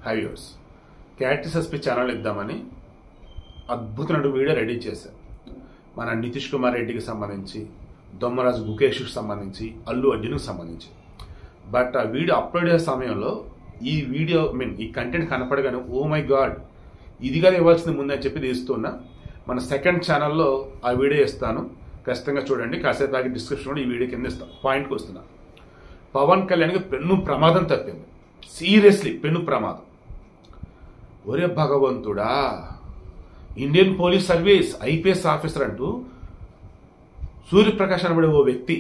హైవ్యూర్స్ క్యాటిసెస్పి channel ఇద్దామని అద్భుతమైన video ready చేశారు. మన నితీష్ కుమార్ రెడ్డికి సంబంధించి, దొమ్మరాజు గుకేష్కి సంబంధించి, అల్లు అర్జున్కి సంబంధించి. బట్ ఆ వీడియో అప్లోడ్ చేసే సమయంలో ఈ వీడియో ఈ కంటెంట్ కనపడగానే ఓ మై గాడ్ ఇది కదా ఇవ్వాల్సింది ముందని చెప్పి తీస్తున్నా. మన సెకండ్ ఛానల్లో ఆ వీడియో ఇస్తాను, ఖచ్చితంగా చూడండి. కాసేపు ఆగి డిస్క్రిప్షన్ కూడా ఈ వీడియో కింద ఇస్తాను. పాయింట్కి వస్తున్నా. పవన్ కళ్యాణ్కి పెన్ను ప్రమాదం తప్పింది. సీరియస్లీ పెన్ను ప్రమాదం. ఒరే భగవంతుడా, Indian police service IPS officer అంటూ సూర్యప్రకాష్ అనబడే ఓ వ్యక్తి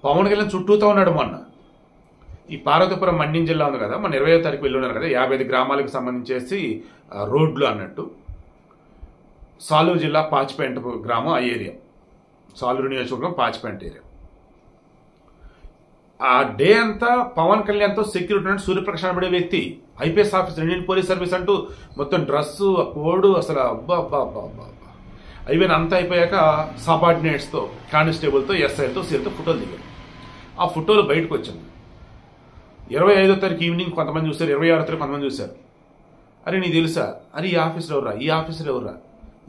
పవన్ కళ్యాణ్ చుట్టూతో ఉన్నాడు. మొన్న ఈ పార్వతీపురం మండ్యం జిల్లా ఉంది కదా, మన 20వ తారీఖు వెళ్ళి ఉన్నారు కదా, 55 గ్రామాలకు సంబంధించేసి రోడ్లు అన్నట్టు. సాలూరు జిల్లా పాచిపేంట గ్రామం ఆ ఏరియా, సాలూరు నియోజకవర్గం పాచిపేంట ఏరియా. ఆ డే అంతా పవన్ కళ్యాణ్తో సెక్యూరిటీ అంటే సూర్యప్రకాష్ అనబడే వ్యక్తి IPS officer, Indian police service అంటూ మొత్తం డ్రెస్సు, కోడు, అసలు అబ్బా అబ్బా అబ్బా అబ్బా. అయిపోయిన అంతా అయిపోయాక సబార్డినేట్స్తో, కానిస్టేబుల్తో, ఎస్ఐలతో, సీలతో ఫోటోలు దిగారు. ఆ ఫోటోలు బయటకు వచ్చింది. 25వ తారీఖు ఈవినింగ్ కొంతమంది చూశారు, 26వ తారీఖు కొంతమంది చూశారు. అరే నీకు తెలుసా? అరే ఈ ఆఫీసర్ ఎవరురా, ఈ ఆఫీసర్ ఎవరురా,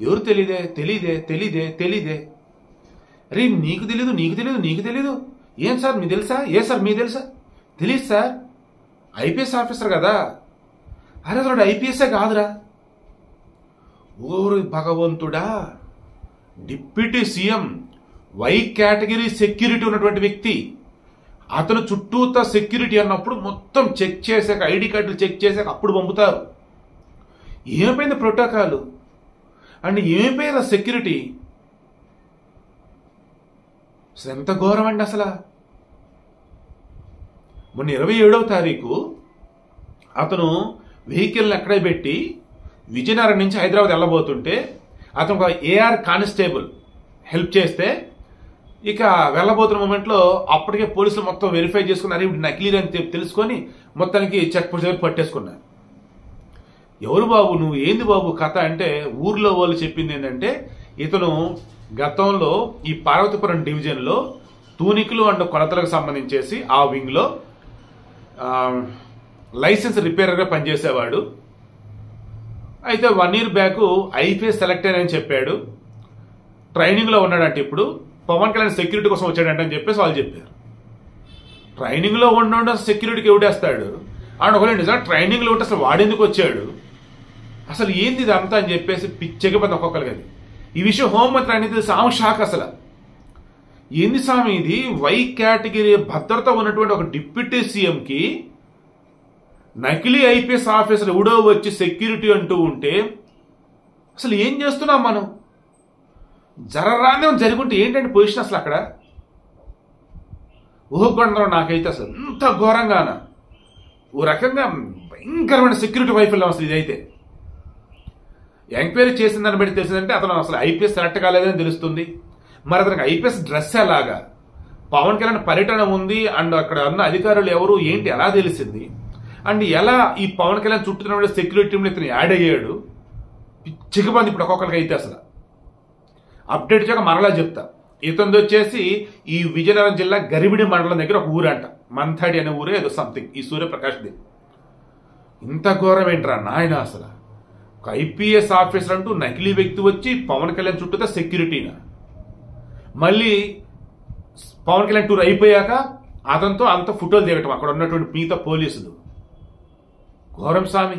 ఎవరు తెలీదే తెలీదే తెలీదే తెలీదే. అరే నీకు తెలీదు, నీకు తెలీదు, నీకు తెలీదు. ఏం సార్ మీకు తెలుసా? ఏ సార్ మీకు తెలుసా? తెలియదు సార్, ఐపీఎస్ ఆఫీసర్ కదా. అరే అతడు ఐపీఎస్ఏ కాదురా. ఓరు భగవంతుడా, deputy CM, why category security ఉన్నటువంటి వ్యక్తి. అతను చుట్టూతా సెక్యూరిటీ అన్నప్పుడు మొత్తం చెక్ చేశాక, ఐడి కార్డులు చెక్ చేశాక అప్పుడు పంపుతారు. ఏమైపోయింది ప్రోటోకాల్ అండ్ ఏమైపోయింది ఆ సెక్యూరిటీ? అసలు ఎంత ఘోరం అండి అసలు. మొన్న 27వ తారీఖు అతను వెహికల్ని ఎక్కడ పెట్టి విజయనగరం నుంచి హైదరాబాద్ వెళ్ళబోతుంటే అతను ఒక ఏఆర్ కానిస్టేబుల్ హెల్ప్ చేస్తే, ఇక వెళ్ళబోతున్న మూమెంట్లో అప్పటికే పోలీసులు మొత్తం వెరిఫై చేసుకున్నారు. ఇప్పుడు నకిలీ అని తెలుసుకొని మొత్తానికి చెక్ పోస్ట్ దగ్గర పట్టేసుకున్నారు. ఎవరు బాబు నువ్వు, ఏంది బాబు కథ అంటే, ఊర్లో వాళ్ళు చెప్పింది ఏంటంటే ఇతను గతంలో ఈ పార్వతీపురం డివిజన్లో తూనికలు అండ్ కొలతలకు సంబంధించేసి ఆ వింగ్లో లైసెన్స్ రిపేరర్గా పనిచేసేవాడు. అయితే 1 year బ్యాక్ ఐపీఎస్ సెలెక్ట్ అయ్యానని చెప్పాడు. ట్రైనింగ్లో ఉన్నాడంటే ఇప్పుడు పవన్ కళ్యాణ్ సెక్యూరిటీ కోసం వచ్చాడంట అని చెప్పేసి వాళ్ళు చెప్పారు. ట్రైనింగ్లో ఉండ సెక్యూరిటీకి ఎవడేస్తాడు? అండ్ ఒకవేళ నిజంగా ట్రైనింగ్లో ఉంటే అసలు వాడేందుకు వచ్చాడు? అసలు ఏంది ఇదంతా అని చెప్పేసి పిచ్చెక్కిపోయింది ఒక్కొక్కరికి. అది ఈ విషయం హోంమంత్రి అనేది సాము షాక్. అసలు ఏంది స్వామి ఇది? వై కేటగిరీ భద్రత ఉన్నటువంటి ఒక డిప్యూటీ సీఎంకి నకిలీ ఐపీఎస్ ఆఫీసర్ ఎవడో వచ్చి సెక్యూరిటీ అంటూ ఉంటే అసలు ఏం చేస్తున్నాం మనం? జరరానే జరుగుంటే ఏంటంటే పొజిషన్ అసలు అక్కడ ఊహకొండలో నాకైతే అసలు ఇంత ఘోరంగాన ఓ రకంగా భయంకరమైన సెక్యూరిటీ వైఫల్యం అసలు ఇదైతే. ఎంక్వైరీ చేసిన దాన్ని బట్టి తెలిసిందంటే అతను అసలు ఐపీఎస్ సెలెక్ట్ కాలేదని తెలుస్తుంది. మరి అతనికి ఐపీఎస్ డ్రెస్ ఎలాగా? పవన్ కళ్యాణ్ పర్యటన ఉంది అండ్ అక్కడ ఉన్న అధికారులు ఎవరు ఏంటి ఎలా తెలిసింది? అండ్ ఎలా ఈ పవన్ కళ్యాణ్ చుట్టూ సెక్యూరిటీ టీంలో ఇతను యాడ్ అయ్యాడు? పిచ్చికిపోయింది ఇప్పుడు ఒక్కొక్కరికి అయితే. అసలు అప్డేట్ చేయక మరలా చెప్తా. ఇతనిది వచ్చేసి ఈ విజయనగరం జిల్లా గరిబిడి మండలం దగ్గర ఒక ఊరంట, మంథాడి అనే ఊరే ఏదో సంథింగ్, ఈ సూర్యప్రకాష్ది. ఇంత ఘోరం ఏంట్రా నాయన అసలు. ఒక ఐపీఎస్ ఆఫీసర్ అంటూ నకిలీ వ్యక్తి వచ్చి పవన్ కళ్యాణ్ చుట్టూతో సెక్యూరిటీనా? మళ్ళీ పవన్ కళ్యాణ్ టూర్ అయిపోయాక అతనితో అంత ఫోటోలు దిగటం అక్కడ ఉన్నటువంటి మిగతా పోలీసులు. ఘోరం స్వామి.